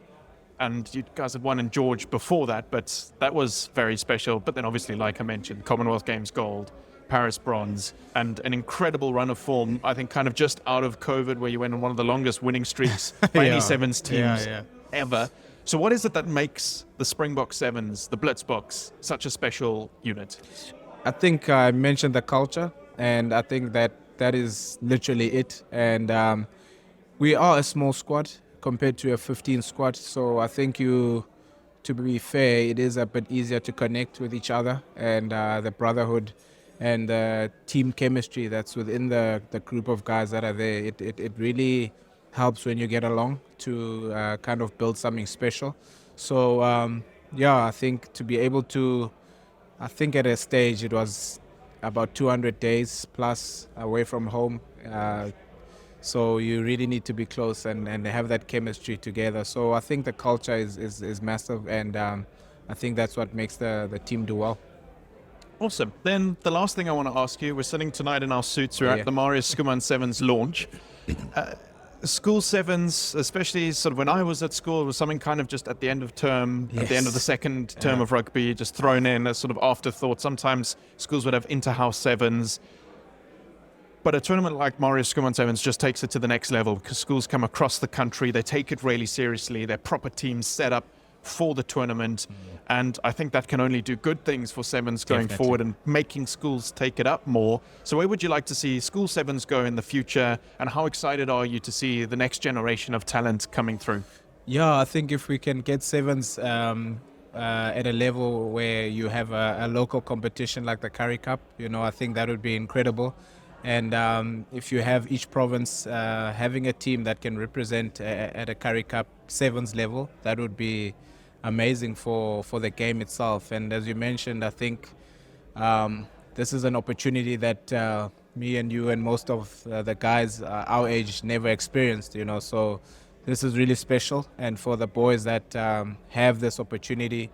A: you guys had won in George before that, but that was very special. But then obviously, like I mentioned, Commonwealth Games gold, Paris bronze, and an incredible run of form, I think kind of just out of COVID, where you went on one of the longest winning streaks by any sevens teams ever. So what is it that makes the Springbok Sevens, the Blitzbox, such a special unit?
O: I think I mentioned the culture, and I think that is literally it. And we are a small squad compared to a 15 squad, so I think to be fair, it is a bit easier to connect with each other, and the brotherhood and the team chemistry that's within the group of guys that are there, it really helps when you get along to kind of build something special. So I think to be able to, I think at a stage it was about 200 days plus away from home, so you really need to be close and have that chemistry together. So I think the culture is massive, and I think that's what makes the team do well.
A: Awesome. Then the last thing I want to ask you, we're sitting tonight in our suits, we're at the Marius Schoeman Sevens launch. School sevens, especially sort of when I was at school, was something kind of just at the end of term, at the end of the second term of rugby, just thrown in as sort of afterthought. Sometimes schools would have inter-house sevens. But a tournament like Marius Schoeman Sevens just takes it to the next level, because schools come across the country, they take it really seriously, they're proper teams set up for the tournament. And I think that can only do good things for sevens going forward and making schools take it up more. So where would you like to see school sevens go in the future, and how excited are you to see the next generation of talent coming through?
O: Yeah, I think if we can get sevens at a level where you have a local competition like the Currie Cup, I think that would be incredible. And if you have each province having a team that can represent at a Currie Cup sevens level, that would be amazing for the game itself. And as you mentioned, I think this is an opportunity that me and you and most of the guys our age never experienced, you know. So this is really special, and for the boys that have this opportunity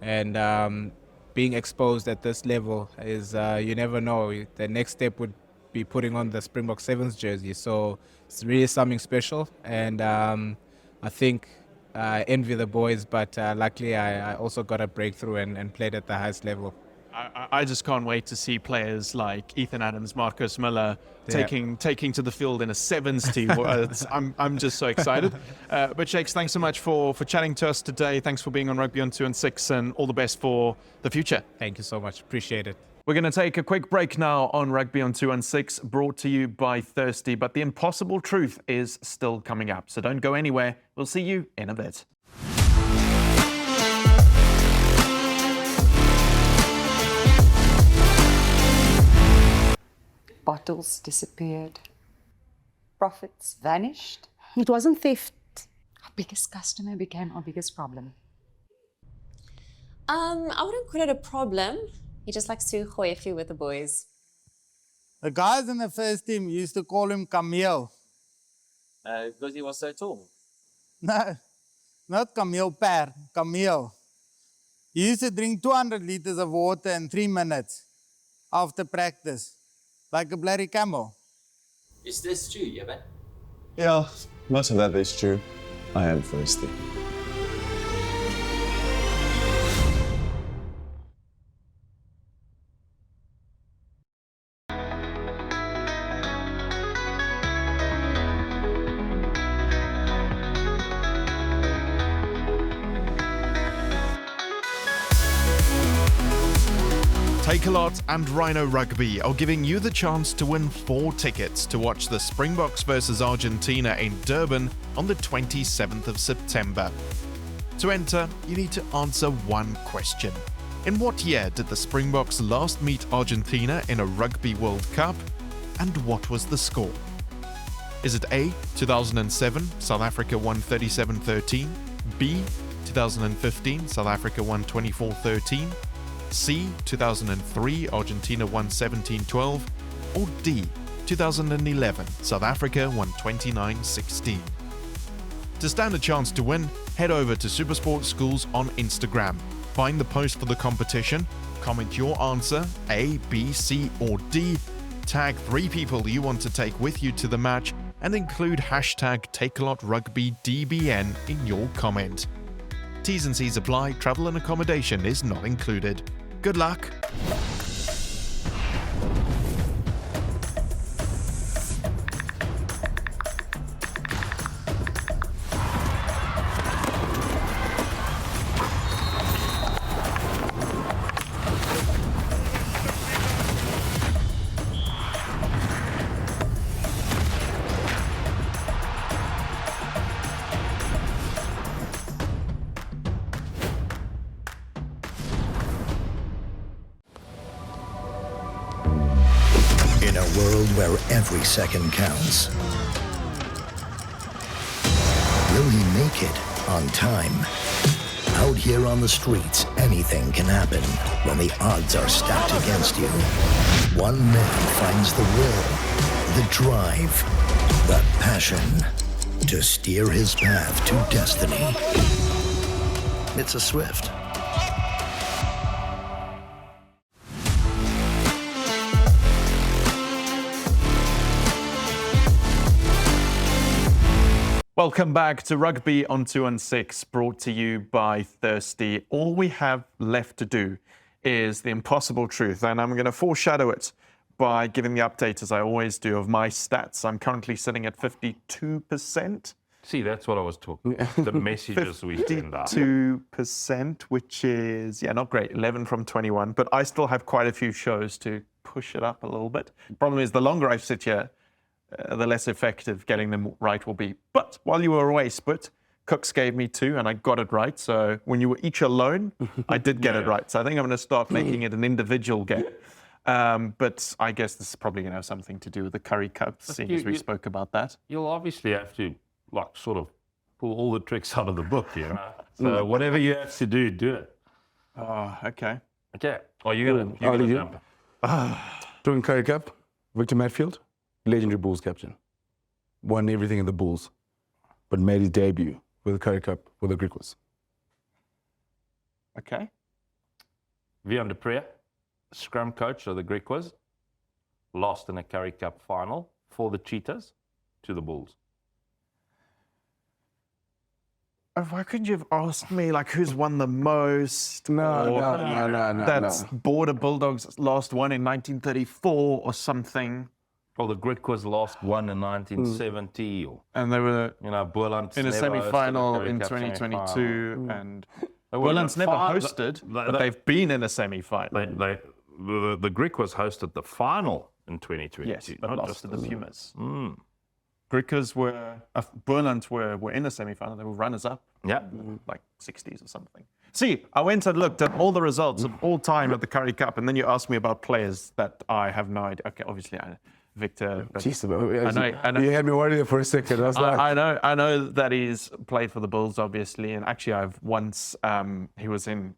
O: and being exposed at this level is you never know. The next step would be putting on the Springbok Sevens jersey. So it's really something special, and I think I envy the boys, but luckily I also got a breakthrough and played at the highest level.
A: I just can't wait to see players like Ethan Adams, Marcus Miller taking to the field in a sevens team. I'm just so excited. But Shakes, thanks so much for chatting to us today. Thanks for being on Rugby on 2 and 6, and all the best for the future.
O: Thank you so much. Appreciate it.
A: We're going to take a quick break now on Rugby on 2 and 6, brought to you by Thirsty. But the impossible truth is still coming up, so don't go anywhere. We'll see you in a bit.
P: Bottles disappeared. Profits vanished.
Q: It wasn't theft.
P: Our biggest customer became our biggest problem.
R: I wouldn't call it a problem. He just likes to hoy a few with the boys.
S: The guys in the first team used to call him Camille.
M: Because he was so tall.
S: No, not Camille Per, Camille. He used to drink 200 liters of water in 3 minutes after practice, like a bloody camel.
M: Is this true, Yeben?
T: Yeah, most of that is true. I am thirsty.
A: Takealot and Rhino Rugby are giving you the chance to win 4 tickets to watch the Springboks versus Argentina in Durban on the 27th of September. To enter, you need to answer one question. In what year did the Springboks last meet Argentina in a Rugby World Cup, and what was the score? Is it A, 2007, South Africa won 37-13, B, 2015, South Africa won 24-13, C, 2003, Argentina won 17-12, or D, 2011, South Africa won 29-16. To stand a chance to win, head over to SuperSport Schools on Instagram. Find the post for the competition, comment your answer, A, B, C, or D, tag 3 people you want to take with you to the match, and include hashtag TakeALotRugbyDBN in your comment. T's and C's apply, travel and accommodation is not included. Good luck!
U: In a world where every second counts, will he make it on time? Out here on the streets, anything can happen when the odds are stacked against you. One man finds the will, the drive, the passion to steer his path to destiny. It's a Swift.
A: Welcome back to Rugby on 2 and 6, brought to you by Thirsty. All we have left to do is the impossible truth, and I'm going to foreshadow it by giving the update, as I always do, of my stats. I'm currently sitting at 52%.
C: See, that's what I was talking about. The messages we send out.
A: 52%, which is, not great, 11 from 21, but I still have quite a few shows to push it up a little bit. The problem is, the longer I sit here, the less effective getting them right will be. But while you were away, Sput, Cooks gave me 2 and I got it right. So when you were each alone, I did get it right. So I think I'm going to start making it an individual game. But I guess this is probably going to have something to do with the Currie Cup, seeing as we spoke about that.
C: You'll obviously have to, sort of pull all the tricks out of the book, So whatever you have to do, do it.
A: Oh, okay.
C: Okay. Are you going to jump?
B: Doing Currie Cup Victor Matfield, legendary Bulls captain. Won everything in the Bulls, but made his debut with the Currie Cup with the Griquas.
A: Okay.
C: Vian de Pre, scrum coach of the Griquas, lost in a Currie Cup final for the Cheetahs to the Bulls.
A: Why couldn't you have asked me, like, who's won the most?
B: No.
A: That's Border Bulldogs last one in 1934 or something.
C: Well, the Griquas lost one in 1970.
A: And they were
C: Boland's
A: in a semi-final in 2022. And Boland's never hosted, but they've been in a semi-final.
C: The Griquas hosted the final in 2022.
A: Yes, but lost to the Pumas. Griquas Boland were in a semi-final. They were runners-up.
C: Yeah.
A: Like 60s or something. See, I went and looked at all the results of all time at the Currie Cup, and then you asked me about players that I have no idea. Okay, obviously, Victor.
B: Jeez,
A: I know.
B: You had me worried there for a second.
A: I know that he's played for the Bulls, obviously, and actually, I've once he was in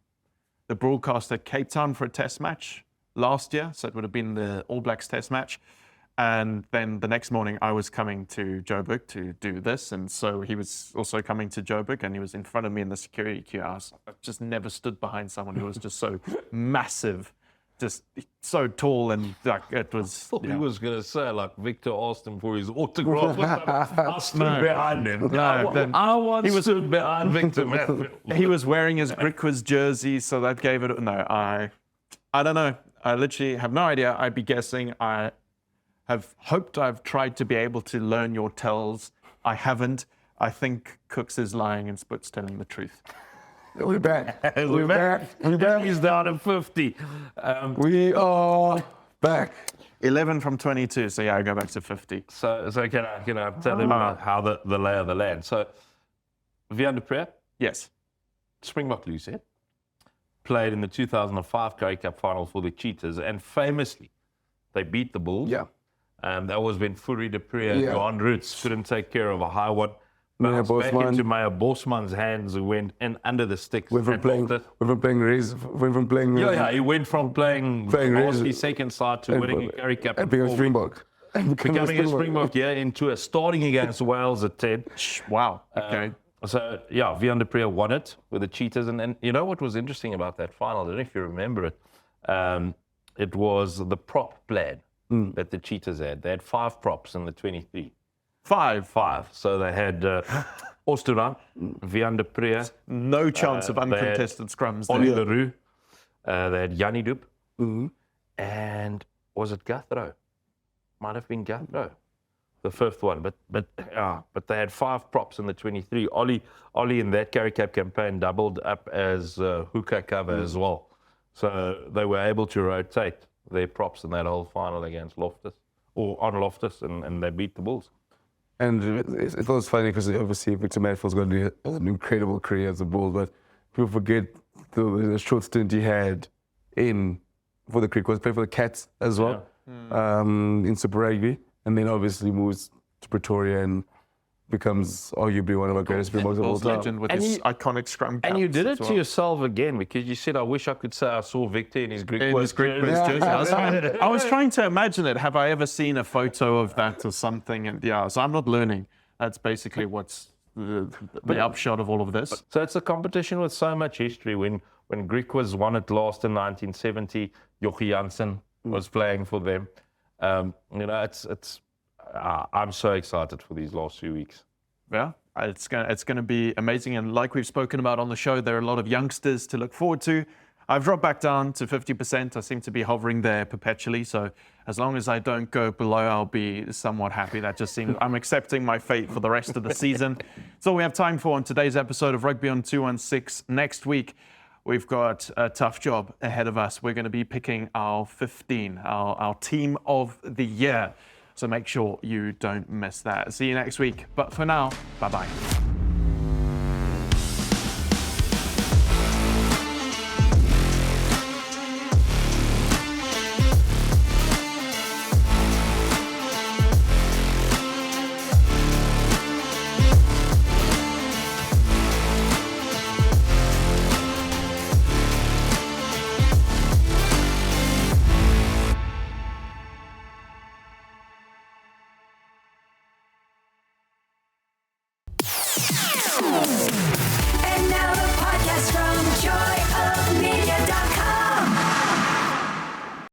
A: the broadcast at Cape Town for a Test match last year, so it would have been the All Blacks Test match. And then the next morning, I was coming to Joburg to do this, and so he was also coming to Joburg, and he was in front of me in the security queue. I just never stood behind someone who was just so massive. Just so tall, and like it was.
C: He was going to say, like, Victor asked him for his autograph. I stood behind him. I stood behind Victor Matfield.
A: He was wearing his Griquas jersey, so that gave it. No, I don't know. I literally have no idea. I'd be guessing. I have hoped I've tried to be able to learn your tells. I haven't. I think Cooks is lying and Sput's telling the truth.
B: We're back.
C: We're back. He's down at 50.
B: We are back.
A: 11 from 22, so yeah, I go back to 50.
C: So can I tell him how the lay of the land? So, Vian de Pre?
A: Yes.
C: Springbok Lucerne played in the 2005 Currie Cup final for the Cheetahs, and famously, they beat the Bulls.
B: Yeah.
C: That was when Currie de Pre and Johan Roots couldn't take care of a high one. Back
B: Bosman.
C: into Meyer Bosman's hands, who went in under the sticks.
B: Went from playing.
C: He went from playing varsity second side to winning a Currie Cup.
B: And becoming a Springbok.
C: Becoming a Springbok, into a starting against Wales at 10.
A: Wow. Okay.
C: So Vian de Pre won it with the Cheetahs, and you know what was interesting about that final? I don't know if you remember it. It was the prop plan that the Cheetahs had. They had 5 props in the 23. Five. So they had Osturan, Vian de Pre.
A: No chance of uncontested scrums there.
C: Ollie Leroux. They had Jannie Doop. And was it Guthrow? Might have been Guthrow, the 5th one. But they had 5 props in the 23. Ollie in that Currie Cup campaign doubled up as hooker cover as well. So they were able to rotate their props in that whole final against Loftus, or on Loftus, and they beat the Bulls.
B: And it was funny because obviously Victor Matfield's got an incredible career as a Bull, but people forget the short stint he had for the Griquas, played for the Cats as well, in Super Rugby, and then obviously moves to Pretoria and becomes arguably one of our greatest Springboks of all time.
A: Legend with his iconic scrum caps.
C: And you did it to yourself again, because you said, I wish I could say I saw Victor in his Griquas
A: jersey. I was trying to imagine it. Have I ever seen a photo of that or something? And so I'm not learning. That's basically what's the upshot of all of this.
C: So it's a competition with so much history. When Griquas won it last in 1970, Jochie Jansen was playing for them. I'm so excited for these last few weeks.
A: Yeah, it's going to be amazing. And like we've spoken about on the show, there are a lot of youngsters to look forward to. I've dropped back down to 50%. I seem to be hovering there perpetually. So as long as I don't go below, I'll be somewhat happy. That just seems, I'm accepting my fate for the rest of the season. That's all we have time for on today's episode of Rugby on 216. Next week, we've got a tough job ahead of us. We're going to be picking our 15, our team of the year. So make sure you don't miss that. See you next week. But for now, bye-bye.